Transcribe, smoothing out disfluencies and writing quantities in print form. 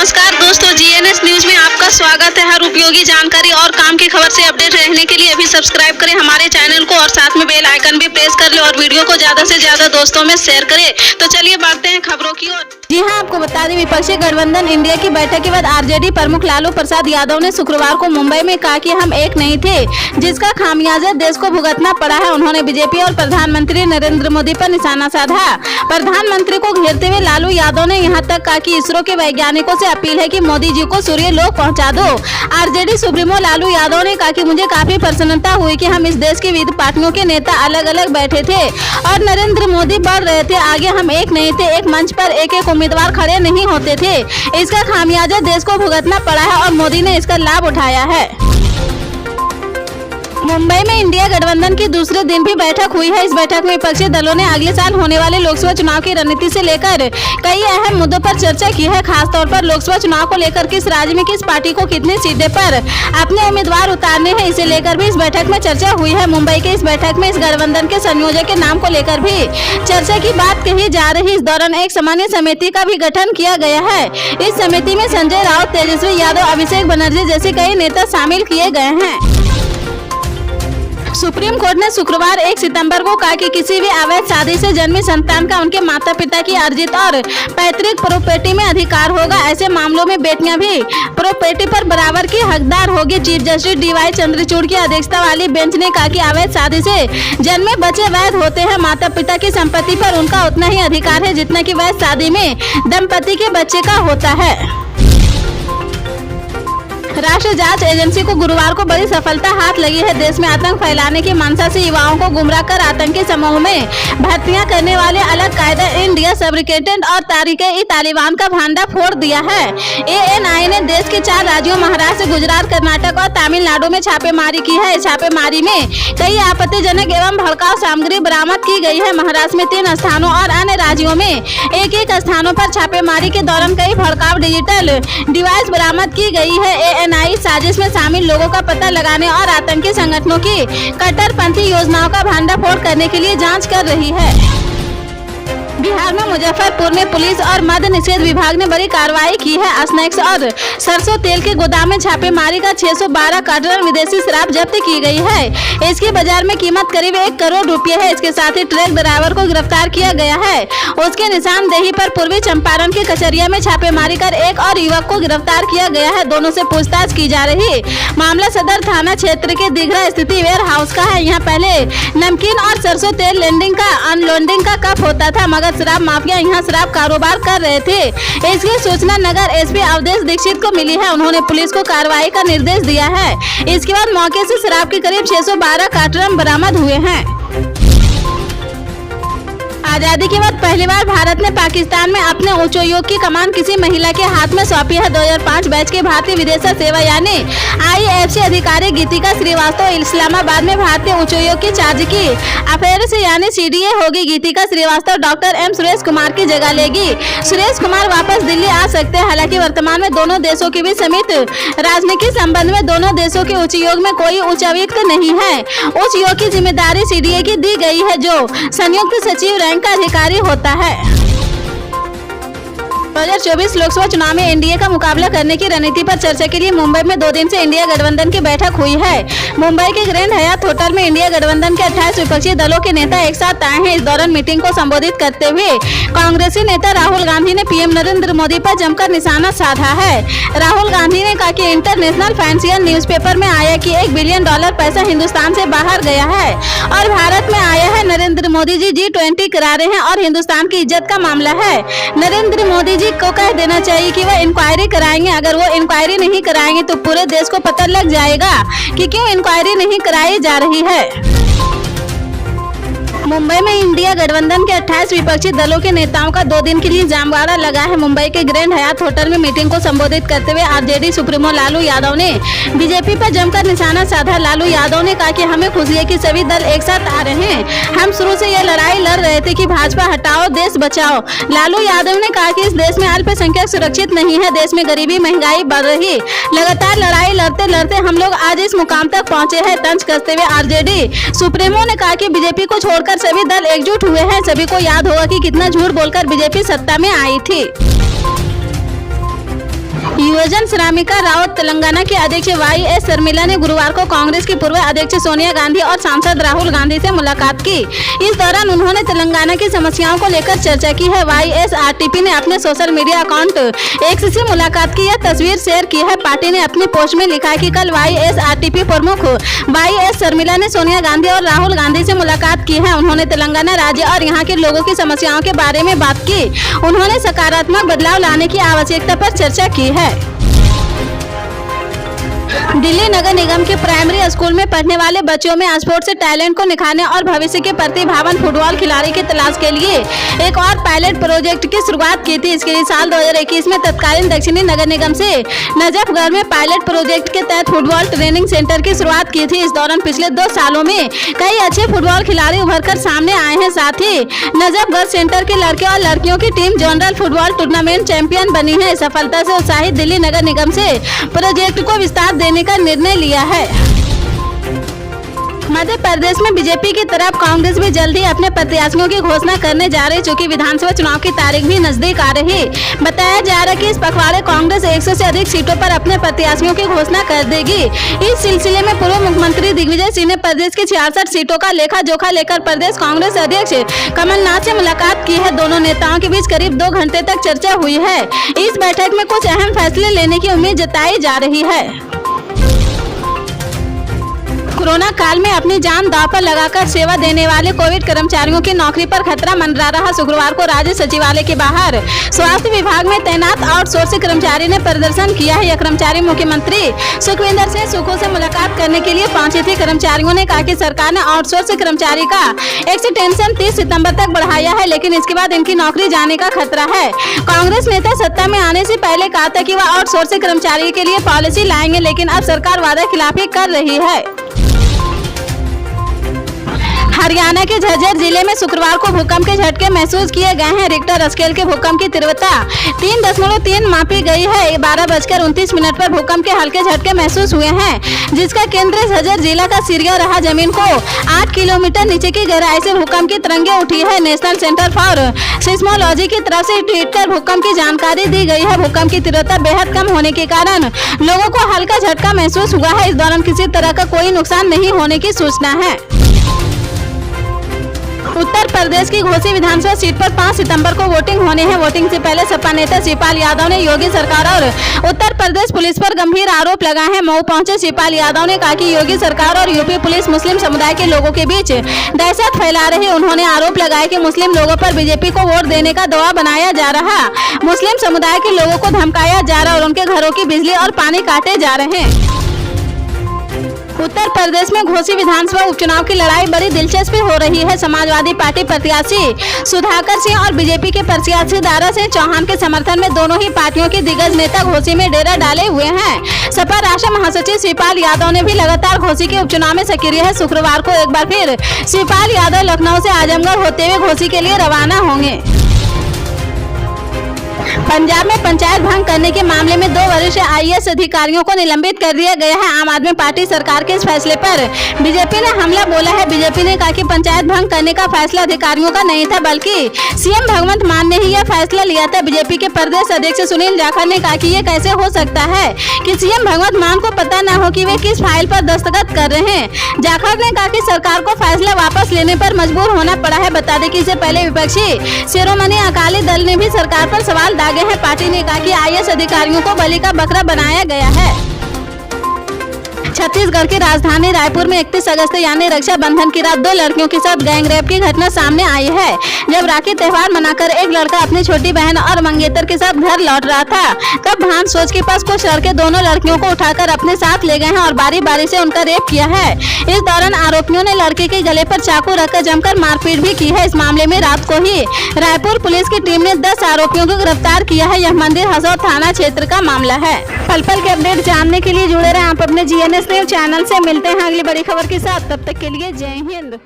नमस्कार दोस्तों, GNS news में आपका स्वागत है। हर उपयोगी जानकारी और काम की खबर से अपडेट रहने के लिए अभी सब्सक्राइब करें हमारे चैनल को और साथ में बेल आइकन भी प्रेस कर ले और वीडियो को ज्यादा से ज्यादा दोस्तों में शेयर करें। तो चलिए बढ़ते हैं खबरों की ओर। जी हां, आपको बता दें, विपक्षी गठबंधन इंडिया की बैठक के बाद आरजेडी प्रमुख लालू प्रसाद यादव ने शुक्रवार को मुंबई में कहा कि हम एक नहीं थे, जिसका खामियाजा देश को भुगतना पड़ा है। उन्होंने बीजेपी और प्रधानमंत्री नरेंद्र मोदी पर निशाना साधा। प्रधानमंत्री को घेरते हुए लालू यादव ने यहां तक कहा कि इसरो के वैज्ञानिकों से अपील है कि मोदी जी को सूर्य लोक पहुंचा दो। आरजेडी सुप्रीमो लालू यादव ने कहा कि मुझे काफी प्रसन्नता हुई कि हम इस देश के विविध पार्टियों के नेता अलग अलग बैठे थे और नरेंद्र मोदी बढ़ रहे थे आगे। हम एक नहीं थे, एक मंच पर एक एक उम्मीदवार खड़े नहीं होते थे। इसका खामियाजा देश को भुगतना पड़ा है और मोदी ने इसका लाभ उठाया है। मुंबई में इंडिया गठबंधन की दूसरे दिन भी बैठक हुई है। इस बैठक में विपक्षी दलों ने अगले साल होने वाले लोकसभा चुनाव की रणनीति से लेकर कई अहम मुद्दों पर चर्चा की है। खासतौर पर लोकसभा चुनाव को लेकर किस राज्य में किस पार्टी को कितनी सीटें पर अपने उम्मीदवार उतारने हैं, इसे लेकर भी इस बैठक में चर्चा हुई है। मुंबई के इस बैठक में इस गठबंधन के संयोजक के नाम को लेकर भी चर्चा की बात कही जा रही। इस दौरान एक सामान्य समिति का भी गठन किया गया है। इस समिति में संजय राउत, तेजस्वी यादव, अभिषेक बनर्जी जैसे कई नेता शामिल किए गए हैं। सुप्रीम कोर्ट ने शुक्रवार 1 सितंबर को कहा कि किसी भी अवैध शादी से जन्मी संतान का उनके माता पिता की अर्जित और पैतृक प्रॉपर्टी में अधिकार होगा। ऐसे मामलों में बेटियां भी प्रॉपर्टी पर बराबर की हकदार होगी। चीफ जस्टिस DY चंद्रचूड़ की अध्यक्षता वाली बेंच ने कहा कि अवैध शादी से जन्मे बच्चे वैध होते हैं। माता पिता की संपत्ति पर उनका उतना ही अधिकार है जितना कि वैध शादी में दंपति के बच्चे का होता है। राष्ट्रीय जांच एजेंसी को गुरुवार को बड़ी सफलता हाथ लगी है। देश में आतंक फैलाने की मंशा से युवाओं को गुमराह कर आतंकी समूह में भर्तियां करने वाले अलग कायदा इंडिया फैब्रिकेटेड और तालिबान का भांडा फोड़ दिया है। ANI ने देश के 4 राज्यों महाराष्ट्र, गुजरात, कर्नाटक और तमिलनाडु में छापेमारी की है। छापेमारी में कई आपत्तिजनक एवं भड़काऊ सामग्री बरामद की गई है। महाराष्ट्र में 3 स्थानों और अन्य राज्यों में एक स्थानों पर छापेमारी के दौरान कई भड़काऊ डिजिटल डिवाइस बरामद की गई है। ANI साजिश में शामिल लोगों का पता लगाने और आतंकी संगठनों की कट्टरपंथी योजनाओं का भंडाफोड़ करने के लिए जांच कर रही है। बिहार में मुजफ्फरपुर में पुलिस और मद्य निषेध विभाग ने बड़ी कार्रवाई की है। स्नैक्स और सरसों तेल के गोदाम में छापेमारी का 612 कार्टन विदेशी शराब जब्त की गई है। इसकी बाजार में कीमत करीब 1 करोड़ रुपए है। इसके साथ ही ट्रक ड्राइवर को गिरफ्तार किया गया है। उसके निशानदेही पर पूर्वी चंपारण के कचरिया में छापेमारी कर एक और युवक को गिरफ्तार किया गया है। दोनों से पूछताछ की जा रही। मामला सदर थाना क्षेत्र के दिघरा स्थित वेयर हाउस का है। यहाँ पहले नमकीन और सरसों तेल लैंडिंग का अनलोडिंग का कप होता था, मगर शराब माफिया यहाँ शराब कारोबार कर रहे थे। इसकी सूचना नगर SP अवधेश दीक्षित को मिली है। उन्होंने पुलिस को कार्रवाई का निर्देश दिया है। इसके बाद मौके से शराब के करीब 612 कार्टन बरामद हुए हैं। आजादी के बाद पहली बार भारत ने पाकिस्तान में अपने उच्चायोग की कमान किसी महिला के हाथ में सौंपी है। 2005 बैच के भारतीय विदेश सेवा यानी IFC अधिकारी गीतिका श्रीवास्तव इस्लामाबाद में भारतीय उच्चायोग की चार्ज की अफेयर से यानी CDA होगी। गीतिका श्रीवास्तव डॉक्टर M सुरेश कुमार की जगह लेगी। सुरेश कुमार वापस दिल्ली आ सकते हैं। हालांकि वर्तमान में दोनों देशों के बीच समित राजनीतिक संबंध में दोनों देशों के उच्चायोग में कोई उच्चायुक्त नहीं है। उच्चायोग की जिम्मेदारी CDA की दी गई है, जो संयुक्त सचिव रैंक का अधिकारी होता है। 2024 लोकसभा चुनाव में एनडीए का मुकाबला करने की रणनीति पर चर्चा के लिए मुंबई में 2 दिन से इंडिया गठबंधन की बैठक हुई है। मुंबई के ग्रैंड हयात होटल में इंडिया गठबंधन के 28 विपक्षी दलों के नेता एक साथ आए हैं। इस दौरान मीटिंग को संबोधित करते हुए कांग्रेसी नेता राहुल गांधी ने PM नरेंद्र मोदी पर जमकर निशाना साधा है। राहुल गांधी ने कहा कि इंटरनेशनल फाइनेंशियल न्यूज़पेपर में आया कि $1 बिलियन पैसा हिंदुस्तान से बाहर गया है और भारत में आया है। नरेंद्र मोदी जी G20 करा रहे हैं और हिंदुस्तान की इज्जत का मामला है। नरेंद्र मोदी जी को कह देना चाहिए कि वह इंक्वायरी कराएंगे। अगर वो इंक्वायरी नहीं कराएंगे तो पूरे देश को पता लग जाएगा कि क्यों इंक्वायरी नहीं कराई जा रही है। मुंबई में इंडिया गठबंधन के 28 विपक्षी दलों के नेताओं का 2 दिन के लिए जामवाड़ा लगा है। मुंबई के ग्रैंड हयात होटल में मीटिंग को संबोधित करते हुए आरजेडी सुप्रीमो लालू यादव ने बीजेपी पर जमकर निशाना साधा। लालू यादव ने कहा कि हमें खुशी है कि सभी दल एक साथ आ रहे हैं। हम शुरू से यह लड़ाई लड़ रहे थे कि भाजपा हटाओ, देश बचाओ। लालू यादव ने कहा कि इस देश में अल्पसंख्यक सुरक्षित नहीं है। देश में गरीबी, महंगाई बढ़ रही। लगातार लड़ाई लड़ते लड़ते हम लोग आज इस मुकाम तक पहुंचे हैं। तंज कसते हुए आरजेडी सुप्रीमो ने कहा कि बीजेपी को छोड़कर सभी दल एकजुट हुए हैं। सभी को याद होगा कि कितना झूठ बोलकर बीजेपी सत्ता में आई थी। युवजन श्रामिका राउत तेलंगाना के अध्यक्ष YS शर्मिला ने गुरुवार को कांग्रेस की पूर्व अध्यक्ष सोनिया गांधी और सांसद राहुल गांधी से मुलाकात की। इस दौरान उन्होंने तेलंगाना की समस्याओं को लेकर चर्चा की है। YSRTP ने अपने सोशल मीडिया अकाउंट X से मुलाकात की यह तस्वीर शेयर की है। पार्टी ने अपनी पोस्ट में लिखा है कि कल YSRTP प्रमुख YS शर्मिला ने सोनिया गांधी और राहुल गांधी से मुलाकात की है। उन्होंने तेलंगाना राज्य और यहाँ के लोगों की समस्याओं के बारे में बात की। उन्होंने सकारात्मक बदलाव लाने की आवश्यकता पर चर्चा की है। दिल्ली नगर निगम के प्राइमरी स्कूल में पढ़ने वाले बच्चों में स्पोर्ट्स से टैलेंट को निखारने और भविष्य के प्रतिभावान फुटबॉल खिलाड़ी की तलाश के लिए एक और पायलट प्रोजेक्ट की शुरुआत की थी। इसके लिए साल 2021 में तत्कालीन दक्षिणी नगर निगम से नजफगढ़ में पायलट प्रोजेक्ट के तहत फुटबॉल ट्रेनिंग सेंटर की शुरुआत की थी। इस दौरान पिछले 2 सालों में कई अच्छे फुटबॉल खिलाड़ी उभर कर सामने आए हैं। साथ ही नजफगढ़ सेंटर के लड़के और लड़कियों की team zonal football tournament champion बनी है। सफलता से उत्साहित दिल्ली नगर निगम से प्रोजेक्ट को विस्तार देने का निर्णय लिया है। मध्य प्रदेश में बीजेपी की तरफ कांग्रेस भी जल्द ही अपने प्रत्याशियों की घोषणा करने जा रही, चूंकि विधानसभा चुनाव की तारीख भी नजदीक आ रही। बताया जा रहा है कि इस पखवाड़े कांग्रेस 100 से अधिक सीटों पर अपने प्रत्याशियों की घोषणा कर देगी। इस सिलसिले में पूर्व मुख्यमंत्री दिग्विजय सिंह ने प्रदेश की 66 सीटों का लेखा जोखा लेकर प्रदेश कांग्रेस अध्यक्ष कमलनाथ से मुलाकात की है। दोनों नेताओं के बीच करीब 2 घंटे तक चर्चा हुई है। इस बैठक में कुछ अहम फैसले लेने की उम्मीद जताई जा रही है। कोरोना काल में अपनी जान दांव पर लगाकर सेवा देने वाले कोविड कर्मचारियों की नौकरी पर खतरा मंडरा रहा। शुक्रवार को राज्य सचिवालय के बाहर स्वास्थ्य विभाग में तैनात आउटसोर्सिंग कर्मचारी ने प्रदर्शन किया है। यह कर्मचारी मुख्यमंत्री सुखविंदर सिंह सुक्खू से मुलाकात करने के लिए पहुंचे थे। कर्मचारियों ने कहा कि सरकार ने आउटसोर्सिंग कर्मचारी का एक्सटेंशन 30 सितंबर तक बढ़ाया है, लेकिन इसके बाद इनकी नौकरी जाने का खतरा है। कांग्रेस नेता सत्ता में आने से पहले कहा था कि वह आउटसोर्सिंग कर्मचारी के लिए पॉलिसी लाएंगे, लेकिन अब सरकार वादा खिलाफी कर रही है। हरियाणा के झज्जर जिले में शुक्रवार को भूकंप के झटके महसूस किए गए हैं। रिक्टर स्केल के भूकंप की तीव्रता 3.3 मापी गई है। 12:29 पर भूकंप के हल्के झटके महसूस हुए हैं, जिसका केंद्र झज्जर जिला का सिरिया रहा। जमीन को 8 किलोमीटर नीचे की गहराई से भूकंप की तरंगें उठी है। नेशनल सेंटर फॉर सिस्मोलॉजी की तरफ से ट्वीट कर भूकंप की जानकारी दी गई है। भूकंप की तीव्रता बेहद कम होने के कारण लोगों को हल्का झटका महसूस हुआ है। इस दौरान किसी तरह का कोई नुकसान नहीं होने की सूचना है। उत्तर प्रदेश की घोसी विधानसभा सीट पर 5 सितंबर को वोटिंग होने हैं। वोटिंग से पहले सपा नेता शिवपाल यादव ने योगी सरकार और उत्तर प्रदेश पुलिस पर गंभीर आरोप लगाए हैं। मऊ पहुंचे शिवपाल यादव ने कहा कि योगी सरकार और यूपी पुलिस मुस्लिम समुदाय के लोगों के बीच दहशत फैला रही है। उन्होंने आरोप लगाया कि मुस्लिम लोगों पर बीजेपी को वोट देने का दबाव बनाया जा रहा, मुस्लिम समुदाय के लोगों को धमकाया जा रहा और उनके घरों की बिजली और पानी काटे जा रहे हैं। उत्तर प्रदेश में घोसी विधानसभा उपचुनाव की लड़ाई बड़ी दिलचस्पी हो रही है। समाजवादी पार्टी प्रत्याशी सुधाकर सिंह और बीजेपी के प्रत्याशी दारा सिंह चौहान के समर्थन में दोनों ही पार्टियों के दिग्गज नेता घोसी में डेरा डाले हुए हैं। सपा राष्ट्रीय महासचिव शिवपाल यादव ने भी लगातार घोसी के उपचुनाव में सक्रिय है। शुक्रवार को एक बार फिर शिवपाल यादव लखनऊ से आजमगढ़ होते हुए घोसी के लिए रवाना होंगे। पंजाब में पंचायत भंग करने के मामले में 2 वरिष्ठ IAS अधिकारियों को निलंबित कर दिया गया है। आम आदमी पार्टी सरकार के इस फैसले पर बीजेपी ने हमला बोला है। बीजेपी ने कहा कि पंचायत भंग करने का फैसला अधिकारियों का नहीं था, बल्कि CM भगवंत मान ने ही यह फैसला लिया था। बीजेपी के प्रदेश अध्यक्ष सुनील जाखड़ ने कहा कि ये कैसे हो सकता है कि CM भगवंत मान को पता न हो कि वे किस फाइल पर दस्तखत कर रहे हैं। जाखड़ ने कहा कि सरकार को फैसला वापस लेने पर मजबूर होना पड़ा है। बता दें कि इससे पहले विपक्षी शिरोमणि अकाली दल ने भी सरकार पर सवाल दागे हैं। पार्टी ने कहा कि IAS अधिकारियों को बलि का बकरा बनाया गया है। छत्तीसगढ़ की राजधानी रायपुर में 31 अगस्त यानी रक्षाबंधन की रात 2 लड़कियों के साथ गैंगरेप की घटना सामने आई है। जब राखी त्योहार मनाकर एक लड़का अपनी छोटी बहन और मंगेतर के साथ घर लौट रहा था, तब भान सोच के पास कुछ लड़के दोनों लड़कियों को उठाकर अपने साथ ले गए हैं और बारी बारी से उनका रेप किया है। इस दौरान आरोपियों ने लड़के के गले पर चाकू रखकर जमकर मारपीट भी की है। इस मामले में रात को ही रायपुर पुलिस की टीम ने 10 आरोपियों को गिरफ्तार किया है। यह मंदिर हसौद थाना क्षेत्र का मामला है। पल पल के अपडेट जानने के लिए जुड़े रहें आप अपने GNS न्यूज चैनल से। मिलते हैं अगली बड़ी खबर के साथ, तब तक के लिए जय हिंद।